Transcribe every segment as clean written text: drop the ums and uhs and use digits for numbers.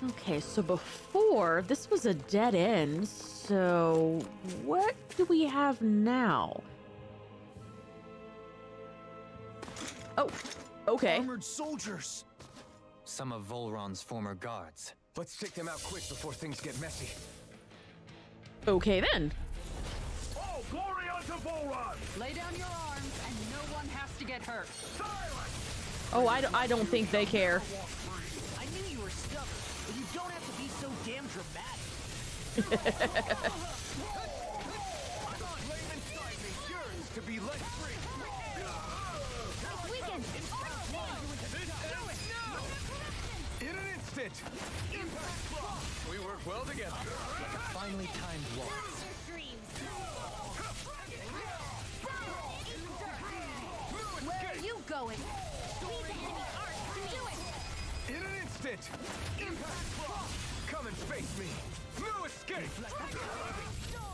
Okay, so before, this was a dead end, so what do we have now? Oh, okay. Armored soldiers! Some of Volron's former guards. Let's take them out quick before things get messy. Okay then. Oh, glory unto Volron! Lay down your arms and no one has to get hurt. Silence! Oh, I don't think they care. I knew you were stubborn, but you don't have to be so damn dramatic. Flame inside me yearns to be let free. Weekend! In an instant! Impact block! We work well together. Like a finely timed waltz. Where are you going? In an instant! Impact block! Come and face me! No escape!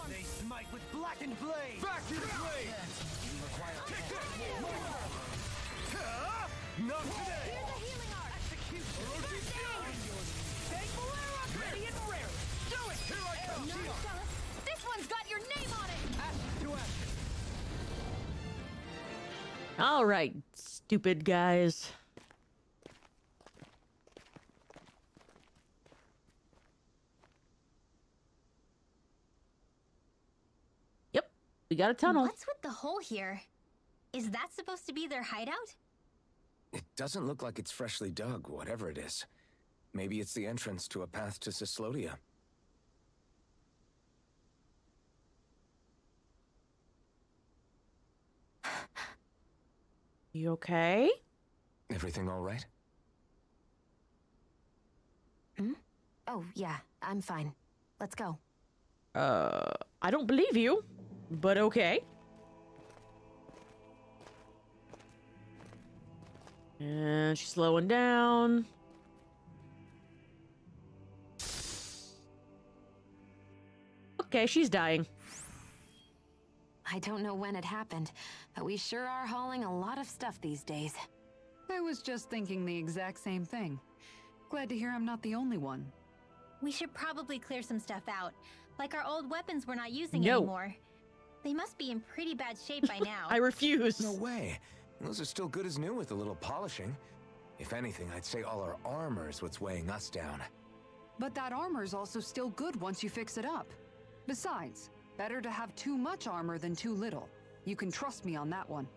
They smite with blackened blade. Vacuum blade! Take that! Not today! Ready and rare. Do it! Here I come! This one's got your name on it! Action to action. All right, stupid guys. Yep, we got a tunnel. What's with the hole here? Is that supposed to be their hideout? It doesn't look like it's freshly dug, whatever it is. Maybe it's the entrance to a path to Cysloden. You okay? Everything all right? Oh, yeah, I'm fine. Let's go. I don't believe you, but okay. And she's slowing down. Okay, she's dying. I don't know when it happened, but we sure are hauling a lot of stuff these days. I was just thinking the exact same thing. Glad to hear I'm not the only one. We should probably clear some stuff out, like our old weapons we're not using No. anymore. They must be in pretty bad shape by now. I refuse. No way. Those are still good as new with a little polishing. If anything, I'd say all our armor's what's weighing us down. But that armor's also still good once you fix it up. Besides, better to have too much armor than too little. You can trust me on that one.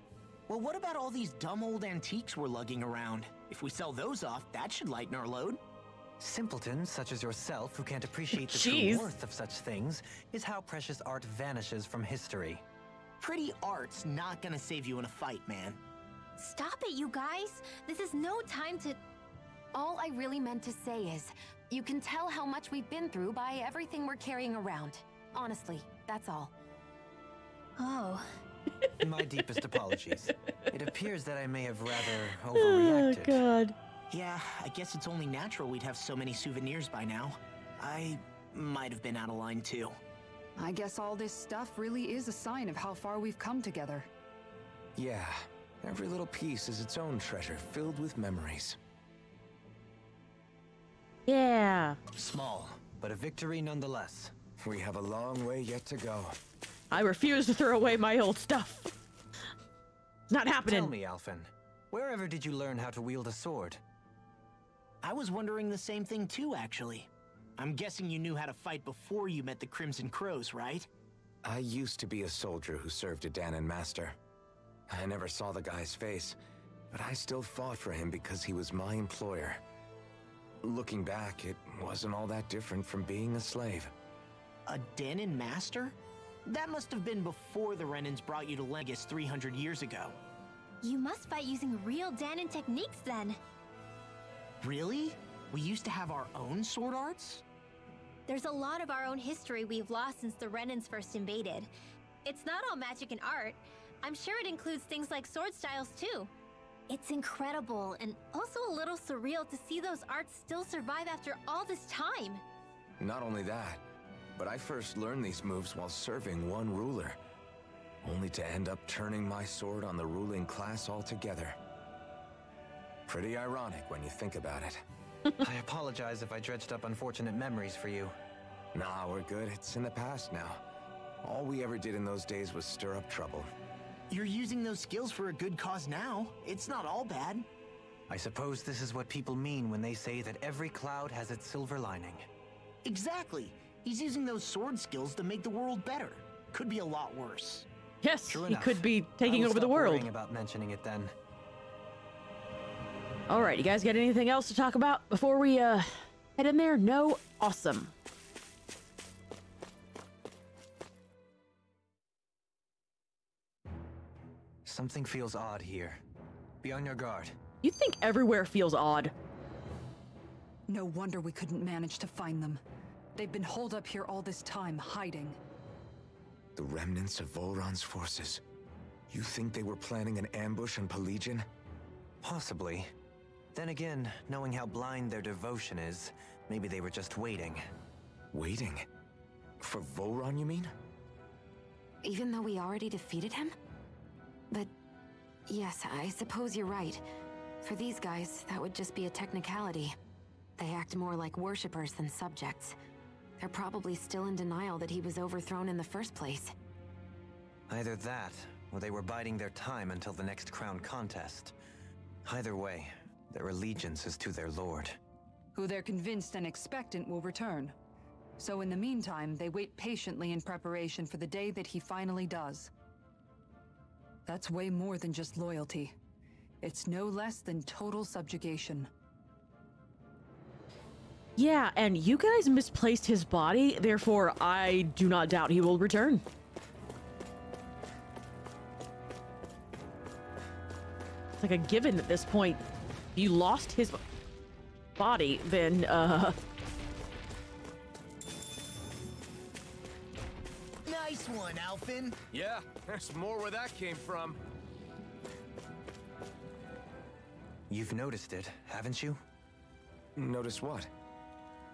Well, what about all these dumb old antiques we're lugging around? If we sell those off, that should lighten our load. Simpletons such as yourself who can't appreciate the Jeez. true worth of such things is how precious art vanishes from history. Pretty art's not gonna save you in a fight, man. Stop it, you guys! This is no time to... All I really meant to say is, you can tell how much we've been through by everything we're carrying around. Honestly, that's all. Oh. My deepest apologies. It appears that I may have rather Oh, overreacted. God. Yeah, I guess it's only natural we'd have so many souvenirs by now. I might have been out of line too. I guess all this stuff really is a sign of how far we've come together. Yeah, every little piece is its own treasure filled with memories. Yeah. Small, but a victory nonetheless. We have a long way yet to go. I refuse to throw away my old stuff. Not happening. Tell me, Alphen, wherever did you learn how to wield a sword? I was wondering the same thing too, actually. I'm guessing you knew how to fight before you met the Crimson Crows, right? I used to be a soldier who served a Danon master. I never saw the guy's face, but I still fought for him because he was my employer. Looking back, it wasn't all that different from being a slave. A Danon master? That must have been before the Renans brought you to Legis 300 years ago. You must fight using real Danon techniques then. Really? We used to have our own sword arts? There's a lot of our own history we've lost since the Renans first invaded. It's not all magic and art. I'm sure it includes things like sword styles too. It's incredible and also a little surreal to see those arts still survive after all this time. Not only that, but I first learned these moves while serving one ruler, only to end up turning my sword on the ruling class altogether. Pretty ironic when you think about it. I apologize if I dredged up unfortunate memories for you. Nah, we're good. It's in the past now. All we ever did in those days was stir up trouble. You're using those skills for a good cause now. It's not all bad. I suppose this is what people mean when they say that every cloud has its silver lining. Exactly. He's using those sword skills to make the world better. Could be a lot worse. Yes, True he enough. could be I taking will over the stop world. worrying about mentioning it then. All right, you guys got anything else to talk about before we head in there? No? Awesome. Something feels odd here. Be on your guard. You think everywhere feels odd. No wonder we couldn't manage to find them. They've been holed up here all this time, hiding. The remnants of Volron's forces. You think they were planning an ambush on Pelegion? Possibly. Then again, knowing how blind their devotion is, maybe they were just waiting. Waiting? For Volron, you mean? Even though we already defeated him? But yes, I suppose you're right. For these guys, that would just be a technicality. They act more like worshippers than subjects. They're probably still in denial that he was overthrown in the first place. Either that, or they were biding their time until the next crown contest. Either way, their allegiance is to their lord. Who they're convinced and expectant will return. So in the meantime, they wait patiently in preparation for the day that he finally does. That's way more than just loyalty. It's no less than total subjugation. Yeah, and you guys misplaced his body, therefore I do not doubt he will return. It's like a given at this point. If you lost his body, then, Nice one, Alphen. Yeah, there's more where that came from. You've noticed it, haven't you? Notice what?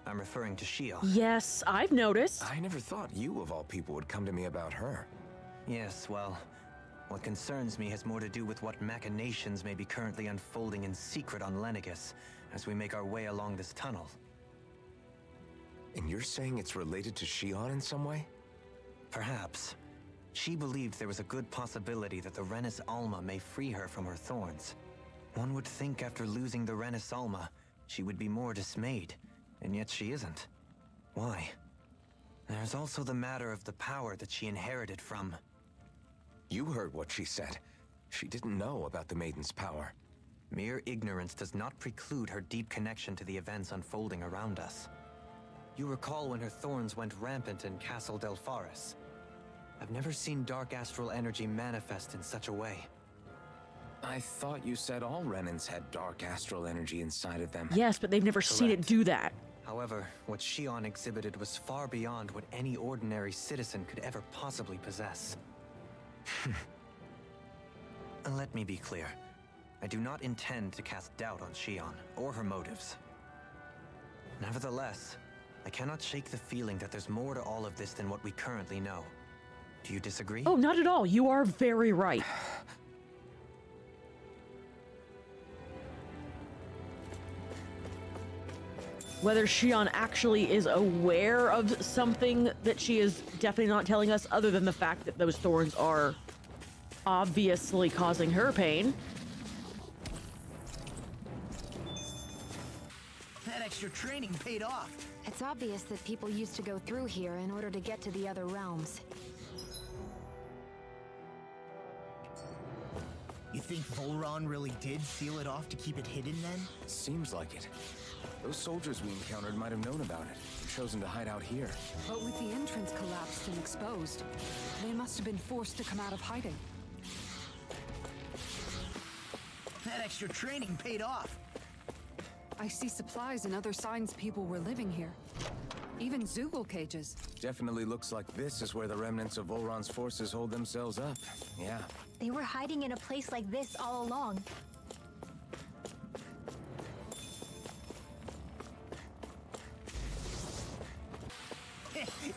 I'm referring to Shionne. yes, I've noticed. I never thought you, of all people, would come to me about her. Yes, well, what concerns me has more to do with what machinations may be currently unfolding in secret on Lenegis as we make our way along this tunnel. And you're saying it's related to Shionne in some way? Perhaps. She believed there was a good possibility that the Renis Alma may free her from her thorns. One would think after losing the Renis Alma, she would be more dismayed, and yet she isn't. Why? There's also the matter of the power that she inherited from... You heard what she said. She didn't know about the Maiden's power. Mere ignorance does not preclude her deep connection to the events unfolding around us. You recall when her thorns went rampant in Castle Del Faris. I've never seen dark astral energy manifest in such a way. I thought you said all Renans had dark astral energy inside of them. Yes, but they've never seen it Correct. do that. However, what Shionne exhibited was far beyond what any ordinary citizen could ever possibly possess. Let me be clear. I do not intend to cast doubt on Shionne or her motives. Nevertheless, I cannot shake the feeling that there's more to all of this than what we currently know. Do you disagree? Oh, not at all. You are very right. Whether Shionne actually is aware of something that she is definitely not telling us, other than the fact that those thorns are obviously causing her pain. That extra training paid off. It's obvious that people used to go through here in order to get to the other realms. You think Volron really did seal it off to keep it hidden then? Seems like it. Those soldiers we encountered might have known about it, chosen to hide out here. But with the entrance collapsed and exposed, they must have been forced to come out of hiding. That extra training paid off. I see supplies and other signs people were living here. Even Zoogle cages. Definitely looks like this is where the remnants of Volron's forces hold themselves up. Yeah. They were hiding in a place like this all along.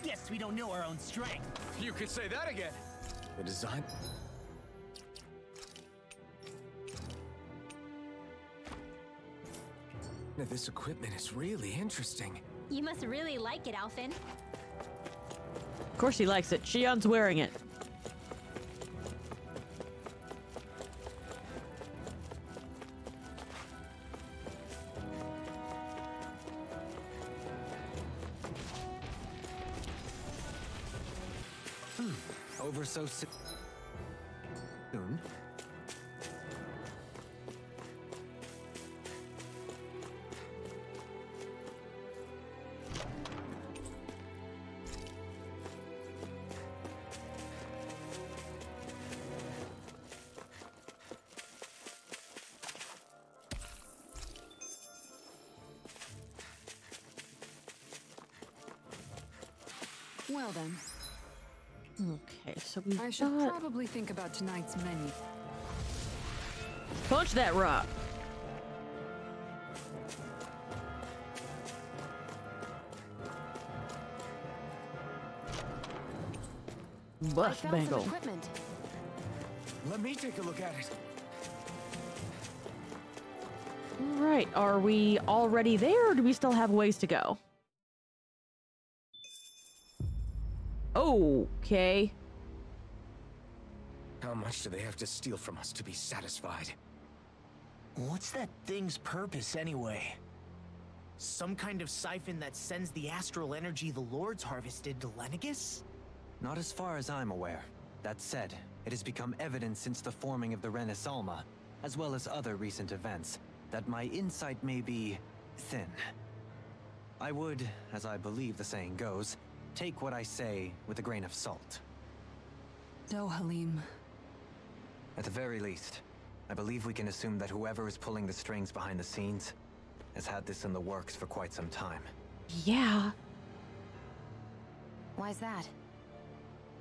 Guess we don't know our own strength. You could say that again. The design... This equipment is really interesting. You must really like it, Alphen. Of course he likes it. Shionne's wearing it. Over so soon? Well then, Okay, so we I should got... probably think about tonight's menu. Punch that rock. I Buff found some bangle. equipment. Let me take a look at it. All right, are we already there, or do we still have ways to go? Okay. How much do they have to steal from us to be satisfied? What's that thing's purpose anyway? Some kind of siphon that sends the astral energy the Lords harvested to Lenegis? Not as far as I'm aware. That said, it has become evident since the forming of the Renis Alma, as well as other recent events, that my insight may be thin. I would, as I believe the saying goes, take what I say with a grain of salt. Dohalim. At the very least, I believe we can assume that whoever is pulling the strings behind the scenes has had this in the works for quite some time. Yeah. Why's that?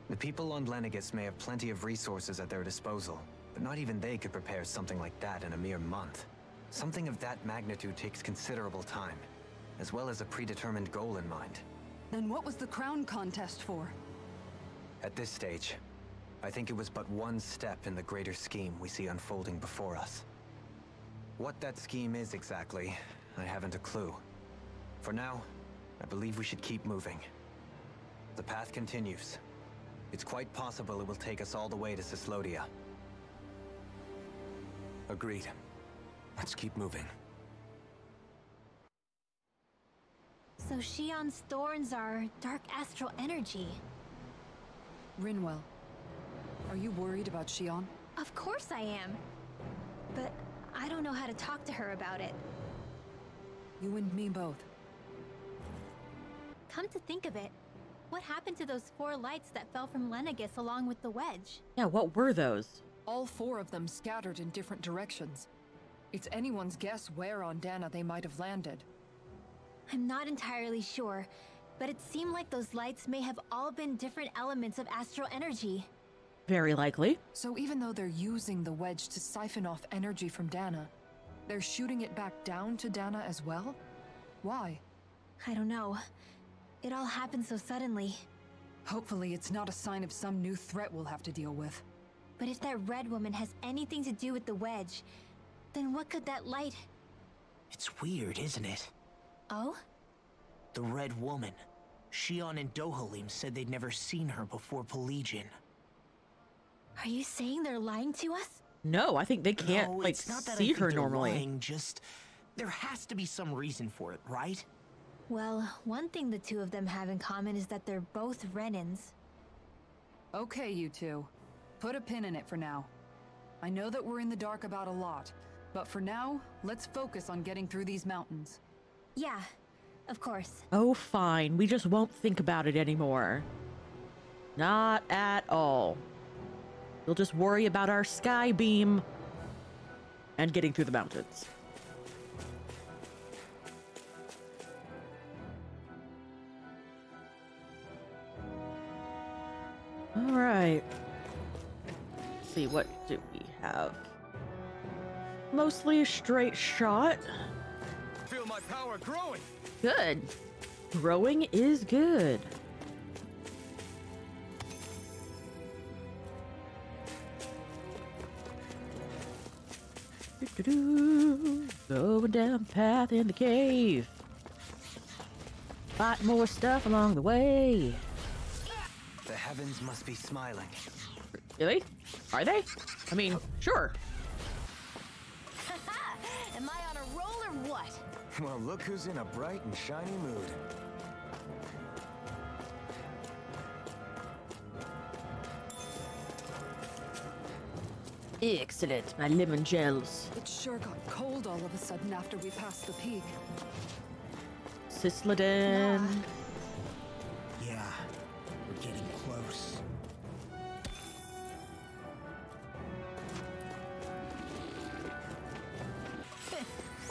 The people on Lenegis may have plenty of resources at their disposal, but not even they could prepare something like that in a mere month. Something of that magnitude takes considerable time, as well as a predetermined goal in mind. Then what was the crown contest for? At this stage, I think it was but one step in the greater scheme we see unfolding before us. What that scheme is exactly, I haven't a clue. For now, I believe we should keep moving. The path continues. It's quite possible it will take us all the way to Cyslodia. Agreed. Let's keep moving. So Shionne's thorns are dark astral energy. Rinwell, are you worried about Shionne? Of course I am. But I don't know how to talk to her about it. You and me both. Come to think of it, what happened to those 4 lights that fell from Lenegis along with the wedge? Yeah, what were those? All 4 of them scattered in different directions. It's anyone's guess where on Dana they might have landed. I'm not entirely sure, but it seemed like those lights may have all been different elements of astral energy. Very likely. So even though they're using the wedge to siphon off energy from Dana, they're shooting it back down to Dana as well? Why? I don't know. It all happened so suddenly. Hopefully it's not a sign of some new threat we'll have to deal with. But if that red woman has anything to do with the wedge, then what could that light... It's weird, isn't it? Oh? The Red Woman. Shionne and Dohalim said they'd never seen her before Pelagian. Are you saying they're lying to us? No, I think they can't, No, like, it's not that I see think her they're normally. lying, just... there has to be some reason for it, right? Well, one thing the two of them have in common is that they're both Renins. Okay, you two. Put a pin in it for now. I know that we're in the dark about a lot, but for now, let's focus on getting through these mountains. Yeah, of course. Oh, fine. We just won't think about it anymore. Not at all. We'll just worry about our sky beam and getting through the mountains. All right. Let's see, what do we have? Mostly a straight shot. Feel my power growing. Good. Growing is good. Going down the path in the cave. Fight more stuff along the way. The heavens must be smiling. Really? Are they? I mean, sure. Am I on a roll or what? Well, look who's in a bright and shiny mood. Excellent, my lemon gels. It sure got cold all of a sudden after we passed the peak. Cysloden. Yeah, we're getting close.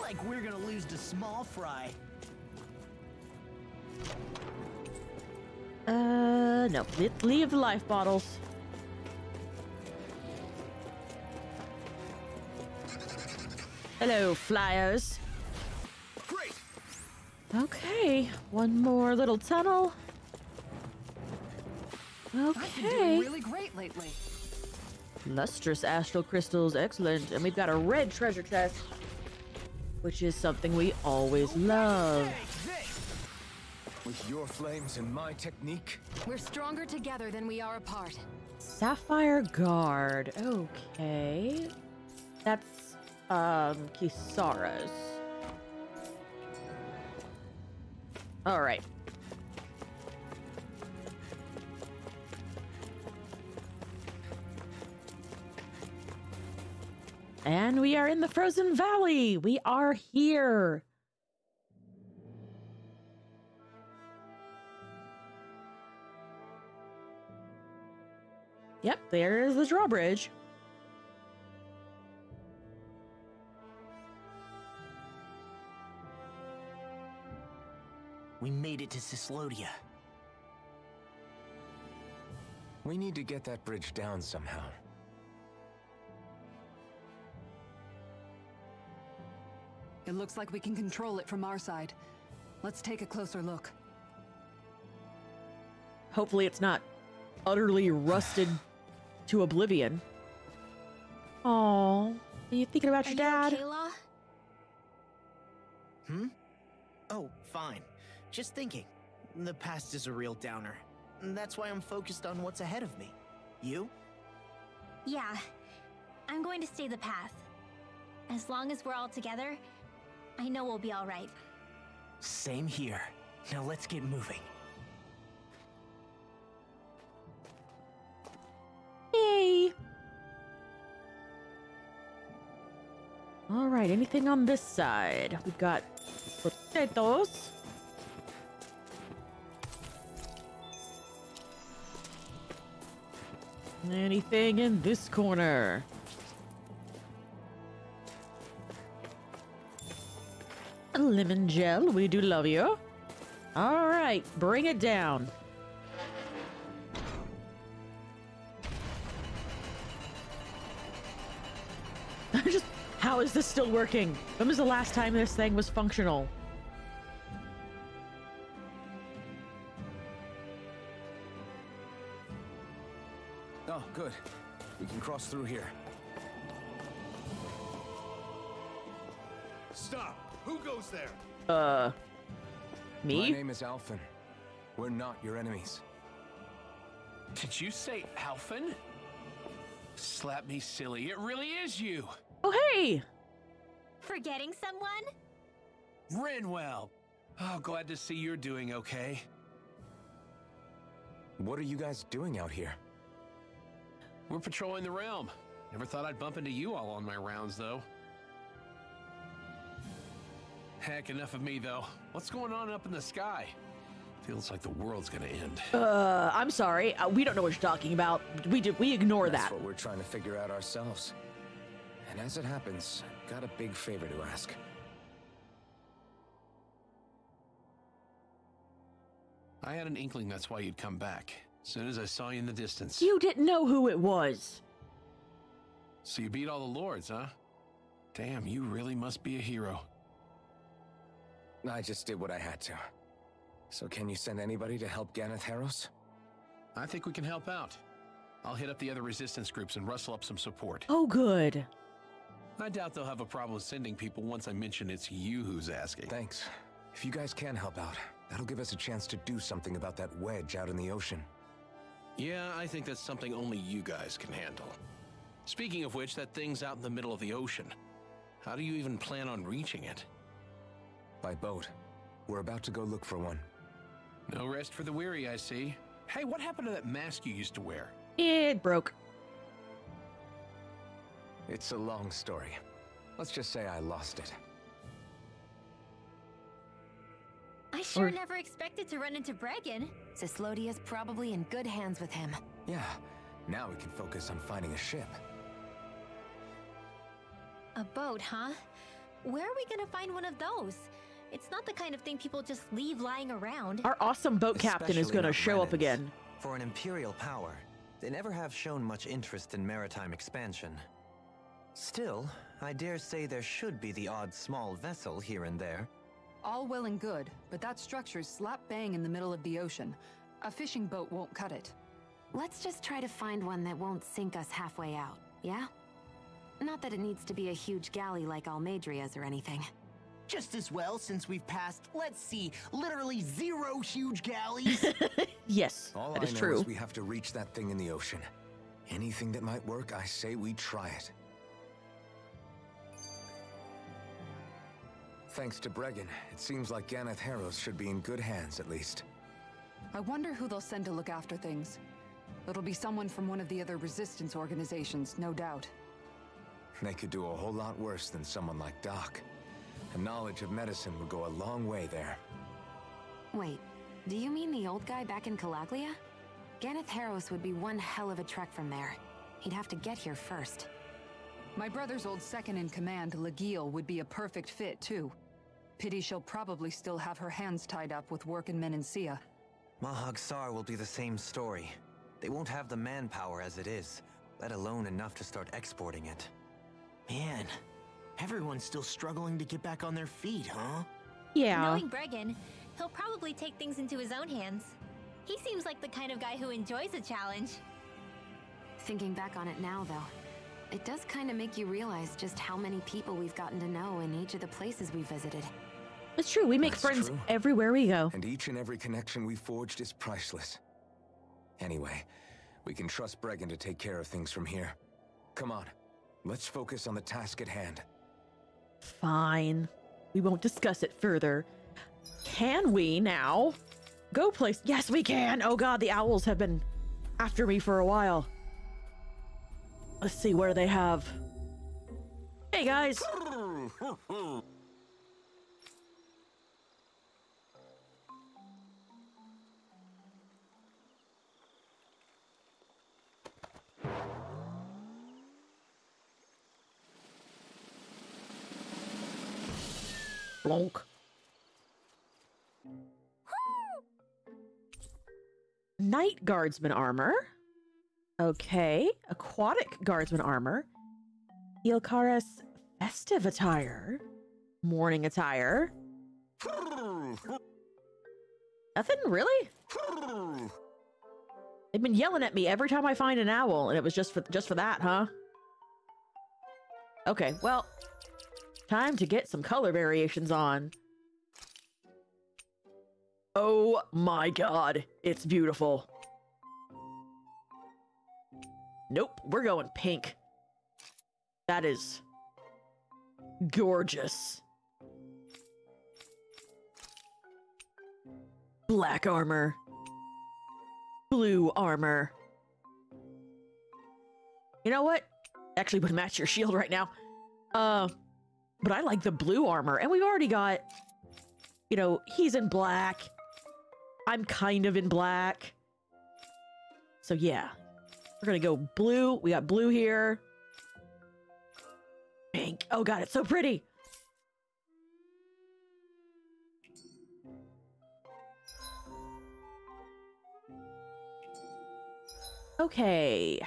Like we're gonna lose to small fry. No. Leave the life bottles. Hello, flyers. Great! Okay, one more little tunnel. I've been Okay. doing really great lately. Lustrous astral crystals, excellent. And we've got a red treasure chest, which is something we always love. With your flames and my technique. We're stronger together than we are apart. Sapphire Guard. Okay. That's, Kisara's. Alright. And we are in the Frozen Valley. We are here. Yep, there is the drawbridge. We made it to Cyslodia. We need to get that bridge down somehow. It looks like we can control it from our side. Let's take a closer look. Hopefully it's not utterly rusted to oblivion. Aww. Are you thinking about your dad? Okay, Law? Oh, fine. Just thinking. The past is a real downer. That's why I'm focused on what's ahead of me. You? Yeah. I'm going to stay the path. As long as we're all together, I know we'll be all right. Same here. Now let's get moving. Yay! Alright, anything on this side? We've got potatoes. Anything in this corner? A lemon gel, we do love you. Alright, bring it down. Just, how is this still working? When was the last time this thing was functional? Oh, good. We can cross through here. Stop! Who goes there? My Me? name is Alphen. We're not your enemies. Did you say Alphen? Slap me silly, it really is you! Oh, hey! Forgetting someone? Rinwell! Oh, glad to see you're doing okay. What are you guys doing out here? We're patrolling the realm. Never thought I'd bump into you all on my rounds, though. Heck, enough of me, though. What's going on up in the sky? Feels like the world's gonna end. I'm sorry. We don't know what you're talking about. We ignore That's that. what we're trying to figure out ourselves. And as it happens, I've got a big favor to ask. I had an inkling that's why you'd come back. As soon as I saw you in the distance. You didn't know who it was. So you beat all the lords, huh? Damn, you really must be a hero. I just did what I had to. So can you send anybody to help Ganeth Heros? I think we can help out. I'll hit up the other resistance groups and rustle up some support. Oh, good. I doubt they'll have a problem sending people once I mention it's you who's asking. Thanks. If you guys can help out, that'll give us a chance to do something about that wedge out in the ocean. Yeah, I think that's something only you guys can handle. Speaking of which, that thing's out in the middle of the ocean. How do you even plan on reaching it? By boat. We're about to go look for one. No rest for the weary, I see. Hey, what happened to that mask you used to wear? It broke. It's a long story. Let's just say I lost it. I sure never expected to run into Bregan. Cyslodia's probably in good hands with him. Yeah, now we can focus on finding a ship. A boat, huh? Where are we gonna find one of those? It's not the kind of thing people just leave lying around. Our awesome boat captain is Especially going to not show up Renans. again. For an Imperial power, they never have shown much interest in maritime expansion. Still, I dare say there should be the odd small vessel here and there. All well and good, but that structure's slap bang in the middle of the ocean. A fishing boat won't cut it. Let's just try to find one that won't sink us halfway out, yeah? Not that it needs to be a huge galley like Almadria's or anything. Just as well, since we've passed, let's see, literally 0 huge galleys. Yes, All that I is know true. is we have to reach that thing in the ocean. Anything that might work, I say we try it. Thanks to Bregan, it seems like Ganeth Harrows should be in good hands, at least. I wonder who they'll send to look after things. It'll be someone from one of the other resistance organizations, no doubt. They could do a whole lot worse than someone like Doc. A knowledge of medicine would go a long way there. Wait, do you mean the old guy back in Calaglia? Ganeth Harrows would be one hell of a trek from there. He'd have to get here first. My brother's old second-in-command, Legil, would be a perfect fit, too. Pity she'll probably still have her hands tied up with work in Menancia. Mahag Sar will be the same story. They won't have the manpower as it is, let alone enough to start exporting it. Man, everyone's still struggling to get back on their feet, huh? Yeah. Knowing Bregan, he'll probably take things into his own hands. He seems like the kind of guy who enjoys a challenge. Thinking back on it now, though, it does kind of make you realize just how many people we've gotten to know in each of the places we visited. It's true. We make That's friends true. everywhere we go. And each and every connection we forged is priceless. Anyway, we can trust Bregan to take care of things from here. Come on, let's focus on the task at hand. Fine. We won't discuss it further. Can we now go place? Yes, we can. Oh god, the owls have been after me for a while. Let's see where they have. Hey guys. Blonk. Night guardsman armor. Okay. Aquatic guardsman armor. Ilkaris festive attire. Morning attire. Nothing really? They've been yelling at me every time I find an owl, and it was just for that, huh? Okay, well, time to get some color variations on. Oh my god, it's beautiful. Nope, we're going pink. That is gorgeous. Black armor. Blue armor. You know what? Actually would match your shield right now. But I like the blue armor, and we've already got, you know, he's in black. I'm kind of in black. So yeah, we're gonna go blue. We got blue here. Pink. Oh god, it's so pretty. Okay.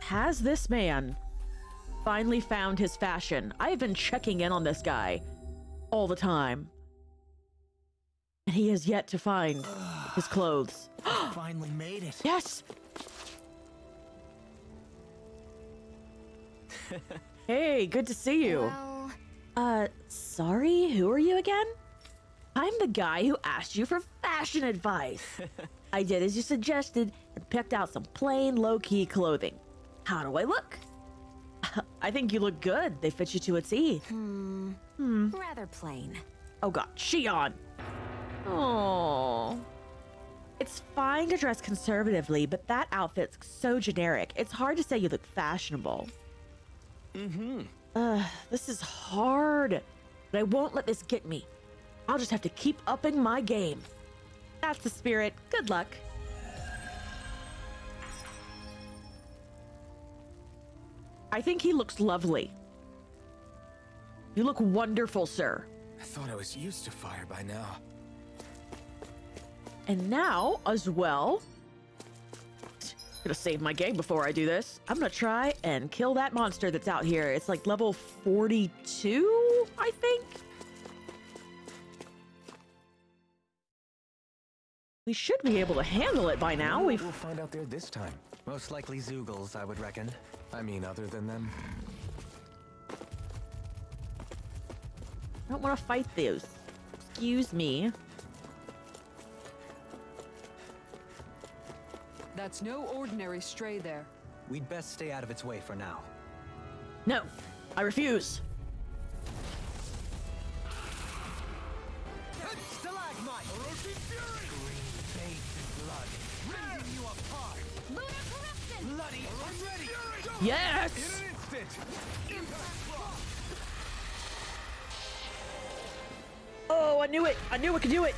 Has this man finally found his fashion? I've been checking in on this guy all the time, and he has yet to find his clothes. Finally made it. Yes! Hey, good to see you. Well, Sorry, who are you again? I'm the guy who asked you for fashion advice. I did as you suggested and picked out some plain, low-key clothing. How do I look? I think you look good. They fit you to a T. rather plain. Oh god, Shionne! Oh. It's fine to dress conservatively, but that outfit's so generic. It's hard to say you look fashionable. This is hard. But I won't let this get me. I'll just have to keep upping my game. That's the spirit. Good luck. I think he looks lovely. You look wonderful, sir. I thought I was used to fire by now. And now, as well, gonna save my game before I do this. I'm gonna try and kill that monster that's out here. It's like level 42, I think. We should be able to handle it by now. We'll find out there this time. Most likely Zoogles, I would reckon. I mean, other than them. I don't want to fight those. Excuse me. That's no ordinary stray there. We'd best stay out of its way for now. No, I refuse. Stalagmite! Corrosive fury! Green face and blood. Rending you apart! Lunar corruption! Bloody! I'm ready! Yes! In an instant! Oh, I knew it. I knew I could do it.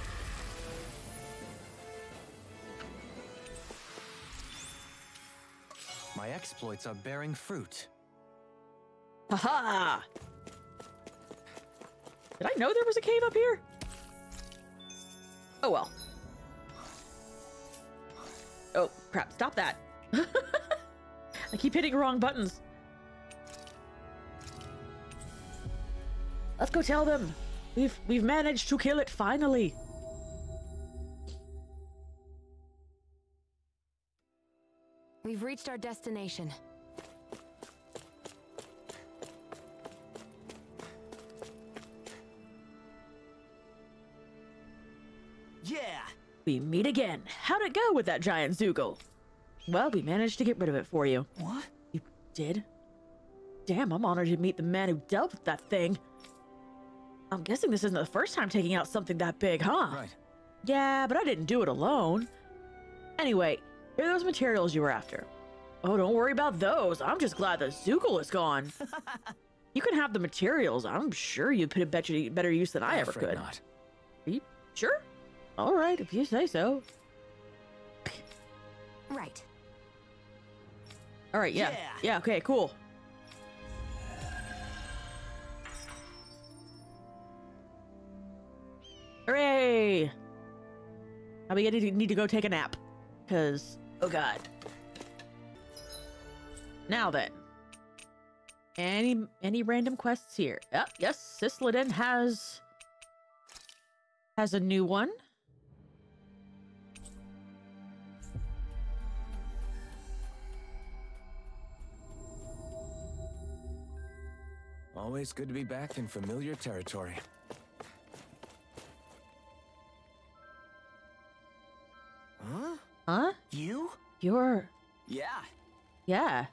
My exploits are bearing fruit. Haha! Did I know there was a cave up here? Oh well. Oh, crap. Stop that. I keep hitting wrong buttons. Let's go tell them. We've managed to kill it finally. We've reached our destination. Yeah! We meet again. How'd it go with that giant Zoogle? Well, we managed to get rid of it for you. What? You did? Damn, I'm honored to meet the man who dealt with that thing. I'm guessing this isn't the first time taking out something that big, huh? Right. Yeah, but I didn't do it alone. Anyway, here are those materials you were after. Oh, don't worry about those. I'm just glad the Zoogle is gone. You can have the materials. I'm sure you'd put a better use than I ever Afraid could. not. Are you sure? All right, if you say so. Right. All right, yeah. Yeah. Yeah, okay, cool. Hooray! Now we need to go take a nap. Because, oh god. Now then. Any random quests here? Yep, yes, Cysloden has a new one. Always good to be back in familiar territory. Huh? Huh? You? You're... Yeah. Yeah.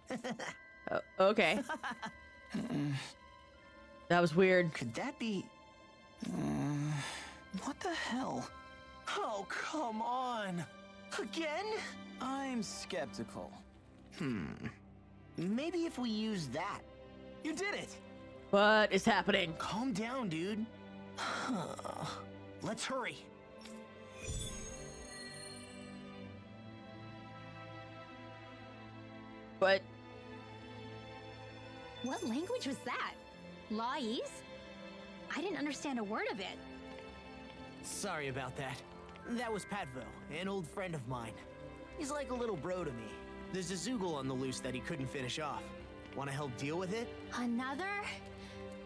Okay. That was weird. Could that be... what the hell? Oh, come on! Again? I'm skeptical. Maybe if we use that. You did it! What is happening? Calm down, dude. Let's hurry. But What language was that? Lawese? I didn't understand a word of it. Sorry about that. That was Patvo, an old friend of mine. He's like a little bro to me. There's a Zoogle on the loose that he couldn't finish off. Want to help deal with it? Another?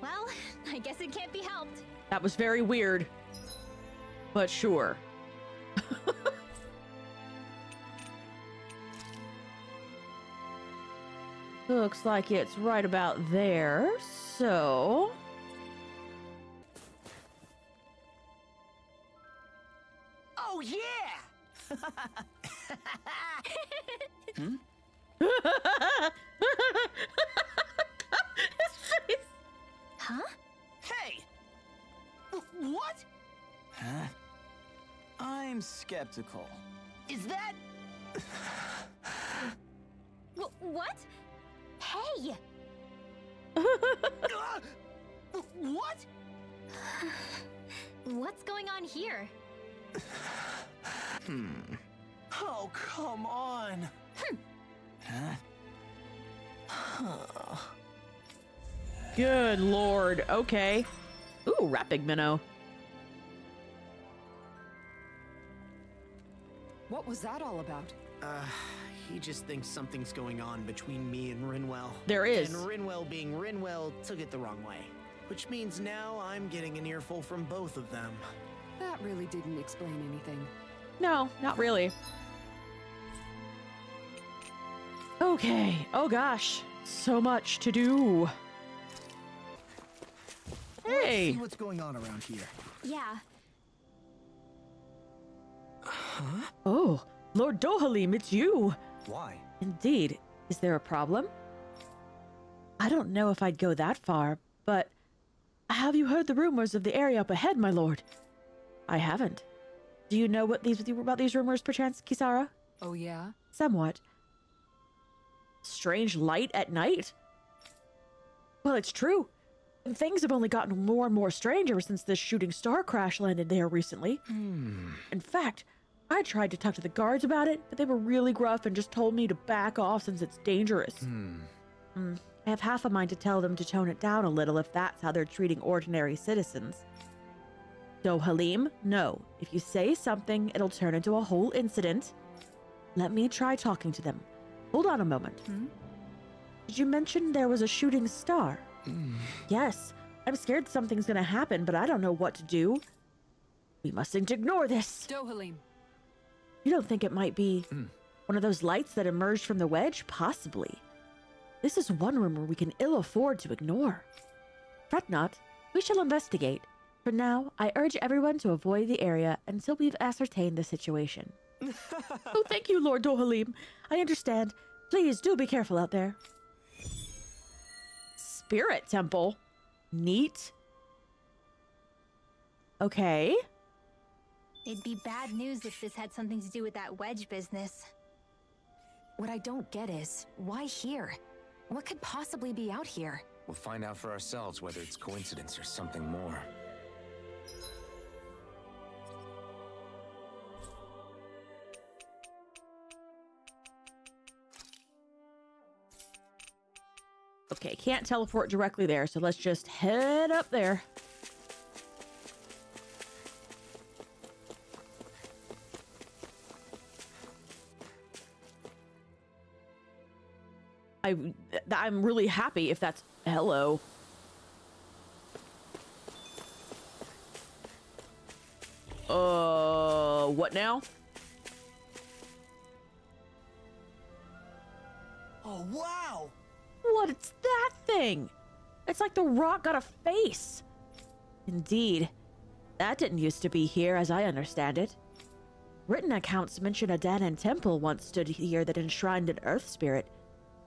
Well, I guess it can't be helped. that was very weird. But sure. Looks like it's right about there, so... Oh, yeah! Hmm? His face. Huh? Hey! What? Huh? I'm skeptical. Is that... What? Hey! What? What's going on here? Oh, come on. Huh? Good lord. Okay. Ooh, wrapping minnow. What was that all about? He just thinks something's going on between me and Rinwell. There is. And Rinwell being Rinwell took it the wrong way. Which means now I'm getting an earful from both of them. That really didn't explain anything. No, not really. Okay. Oh gosh. So much to do. Let's Hey. see what's going on around here. Yeah. Oh, Lord Dohalim, it's you. Why? Indeed. Is there a problem? I don't know if I'd go that far, but have you heard the rumors of the area up ahead, my lord? I haven't. Do you know about these rumors, perchance, Kisara? Oh, yeah? Somewhat. Strange light at night? Well, it's true. And things have only gotten more and more strange ever since this shooting star crash landed there recently. In fact, I tried to talk to the guards about it, but they were really gruff and just told me to back off since it's dangerous. I have half a mind to tell them to tone it down a little if that's how they're treating ordinary citizens. So, Halim, no. If you say something, it'll turn into a whole incident. Let me try talking to them. Hold on a moment. Did you mention there was a shooting star? Yes. I'm scared something's gonna happen, but I don't know what to do. We mustn't ignore this. Dohalim. You don't think it might be one of those lights that emerged from the wedge? Possibly. This is one rumor we can ill afford to ignore. Fret not. We shall investigate. For now, I urge everyone to avoid the area until we've ascertained the situation. Oh, thank you, Lord Dohalim. I understand. Please do be careful out there. Spirit Temple. Neat. Okay. It'd be bad news if this had something to do with that wedge business. What I don't get is, why here? What could possibly be out here? We'll find out for ourselves whether it's coincidence or something more. Okay, can't teleport directly there, so let's just head up there. I'm really happy if that's... Hello. What now? Oh, wow! What's that thing? It's like the rock got a face. Indeed. That didn't used to be here, as I understand it. Written accounts mention a Danan temple once stood here that enshrined an earth spirit,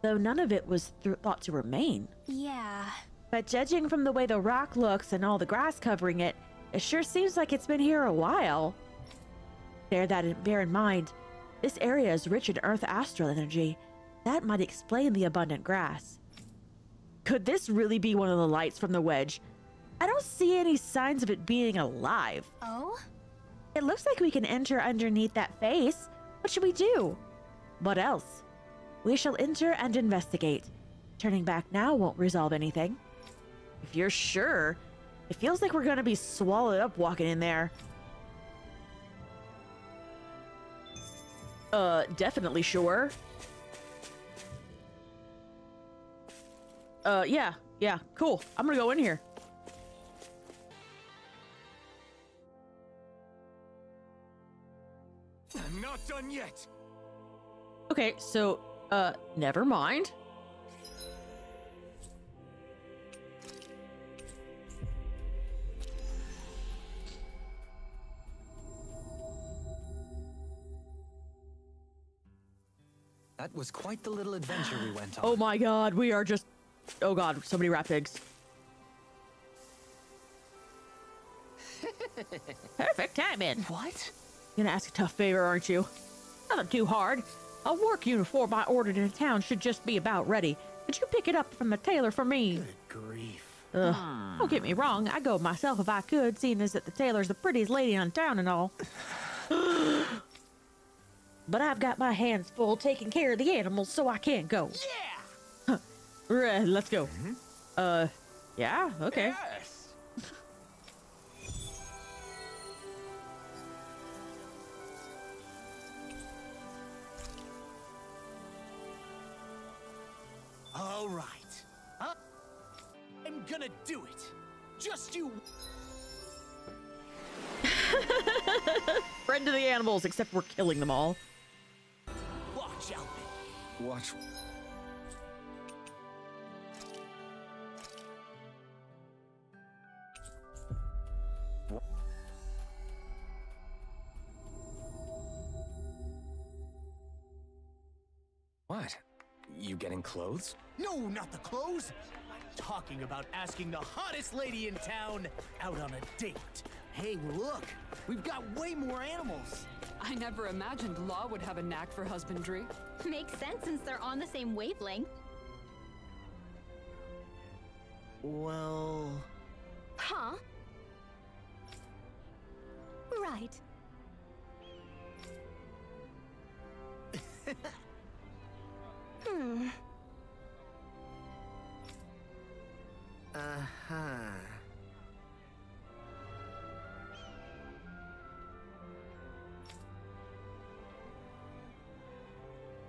though none of it was thought to remain. Yeah. But judging from the way the rock looks and all the grass covering it, it sure seems like it's been here a while. Bear in mind, this area is rich in earth astral energy. That might explain the abundant grass. Could this really be one of the lights from the wedge? I don't see any signs of it being alive. Oh? It looks like we can enter underneath that face. What should we do? What else? We shall enter and investigate. Turning back now won't resolve anything. If you're sure, it feels like we're gonna be swallowed up walking in there. Definitely sure. Yeah, cool. I'm gonna go in here. I'm not done yet. Okay, so, never mind. That was quite the little adventure we went on. Oh my god, we are just... Oh god, so many rat pigs. Perfect timing. What? You're gonna ask a tough favor, aren't you? Nothing too hard. A work uniform I ordered in town should just be about ready. Could you pick it up from the tailor for me? Good grief. Ugh. Don't get me wrong, I'd go myself if I could, seeing as that the tailor's the prettiest lady in town and all. But I've got my hands full taking care of the animals, so I can't go. Yeah! Right, let's go. Yeah, okay. Yes. All right. I'm gonna do it. Just you. Friend to the animals, except we're killing them all. Watch, Alvin. Watch. What? You getting clothes? No, not the clothes. I'm talking about asking the hottest lady in town out on a date. Hey, look, we've got way more animals. I never imagined Law would have a knack for husbandry. Makes sense since they're on the same wavelength. Well... Huh? Right. Uh-huh.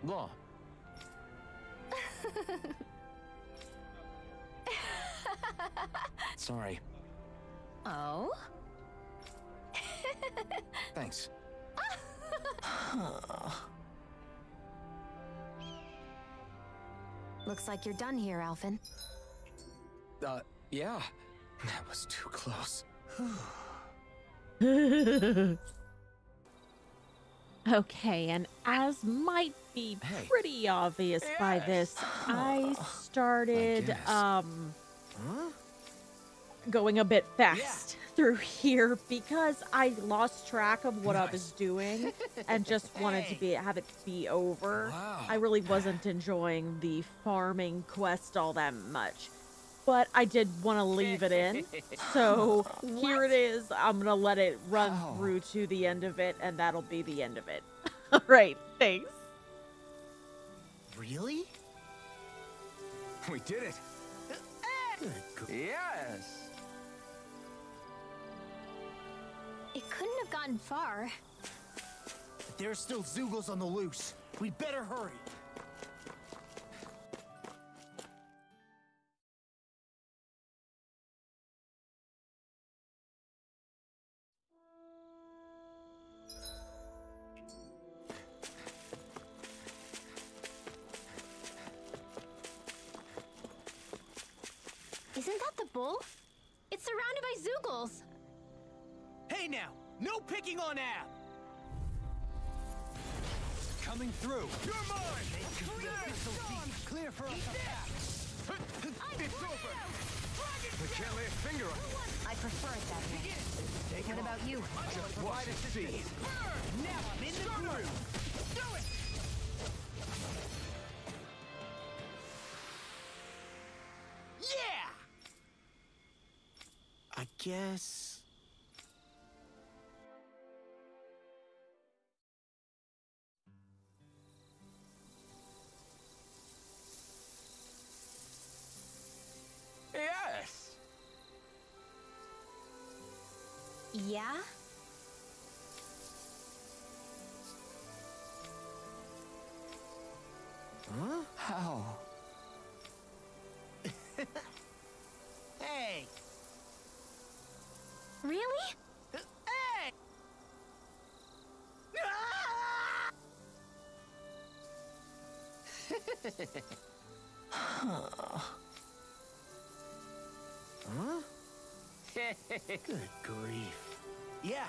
Law. Sorry. Oh? Thanks. Looks like you're done here, Alphen. Yeah. That was too close. Okay, and as might be pretty obvious by this, I started, going a bit fast through here because I lost track of what I was doing and just wanted to have it be over. Wow. I really wasn't enjoying the farming quest all that much, but I did want to leave it in. So here it is. I'm gonna let it run through to the end of it, and that'll be the end of it. All right, thanks. Really? We did it. Yes. It couldn't have gotten far. There's still Zoogles on the loose. We'd better hurry. Isn't that the bull? It's surrounded by Zoogles. Hey now, no picking on Ab. Coming through. You're mine. Clear for us. It's over. We can't lay a finger on you. I prefer it that way. What about you? Just watch and see. Now I'm in the groove. Do it. Yeah. I guess. Yes. Yeah? Huh? How? Hey. Really? Hey. Huh? Good grief. Yeah.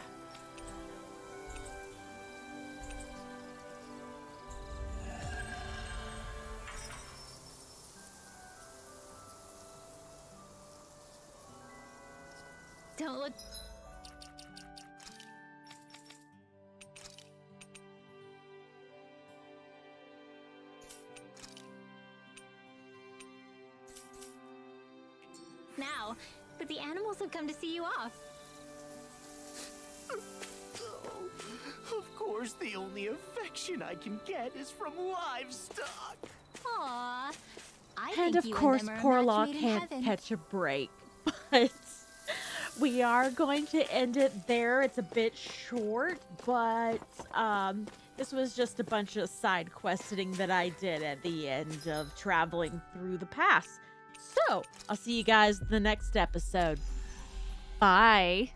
Don't look... now, but the animals have come to see you off. Of course, the only affection I can get is from livestock. Aww. I And think of you course, them are a poor match Law made in can't heaven. catch a break. But we are going to end it there. It's a bit short, but this was just a bunch of side questing that I did at the end of traveling through the pass. So, I'll see you guys in the next episode. Bye.